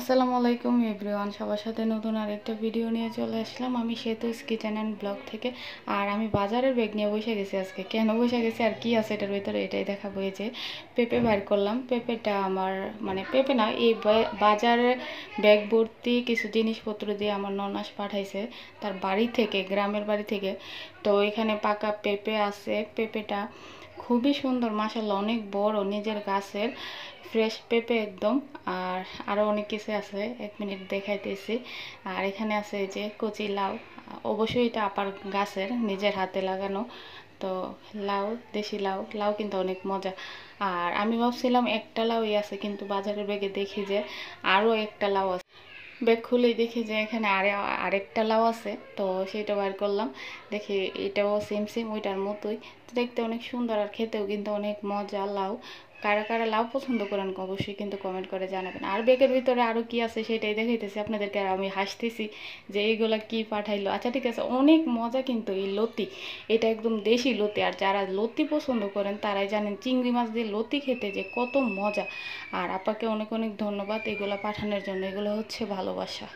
আসসালামু আলাইকুম এভরিওয়ান, সবার সাথে নতুন আরেকটা ভিডিও নিয়ে চলে আসলাম আমি সেতুস কিচেন অ্যান্ড ব্লগ থেকে। আর আমি বাজারের ব্যাগ নিয়ে বসে গেছি। আজকে কেন বসে গেছি আর কি আছে এটার ভিতরে এটাই দেখাবো। এই যে পেঁপে বাইর করলাম। পেঁপেটা আমার মানে পেঁপে না, এই বাজারে ব্যাগ ভর্তি কিছু জিনিসপত্র দিয়ে আমার ননাস পাঠাইছে তার বাড়ি থেকে, গ্রামের বাড়ি থেকে। তো এখানে পাকা পেঁপে আছে। পেঁপেটা খুবই সুন্দর, মাশাআল্লাহ, অনেক বড়, নিজের গাছের ফ্রেশ পেঁপে একদম। আর আরও অনেক কিছু আছে, 1 মিনিট দেখাইতেছি। আর এখানে আছে এই যে কচি লাউ, অবশ্যই এটা আপার গাছের, নিজের হাতে লাগানো। তো লাউ, দেশি লাউ, লাউ কিন্তু অনেক মজা। আর আমি ভাবছিলাম একটা লাউই আছে, কিন্তু বাজারের ব্যাগে দেখি যে আরও একটা লাউ আছে। ব্যাগ খুলেই দেখি যে এখানে আরেকটা লাউ আছে। তো সেটা বার করলাম, দেখি এটাও সেম সেম ওইটার মতোই। তো দেখতে অনেক সুন্দর আর খেতেও কিন্তু অনেক মজা লাউ। কারা কারা লাউ পছন্দ করেন অবশ্যই কিন্তু কমেন্ট করে জানাবেন। আর ব্যাগের ভিতরে আরও কি আছে সেটাই দেখাইতেছি আপনাদেরকে। আর আমি হাসতেছি যে এইগুলা কি পাঠাইলো। আচ্ছা ঠিক আছে, অনেক মজা কিন্তু এই লতি। এটা একদম দেশি লতি। আর যারা লতি পছন্দ করেন তারাই জানেন চিংড়ি মাছ দিয়ে লতি খেতে যে কত মজা। আর আপাকে অনেক অনেক ধন্যবাদ এগুলো পাঠানোর জন্য। এগুলো হচ্ছে ভালোবাসা।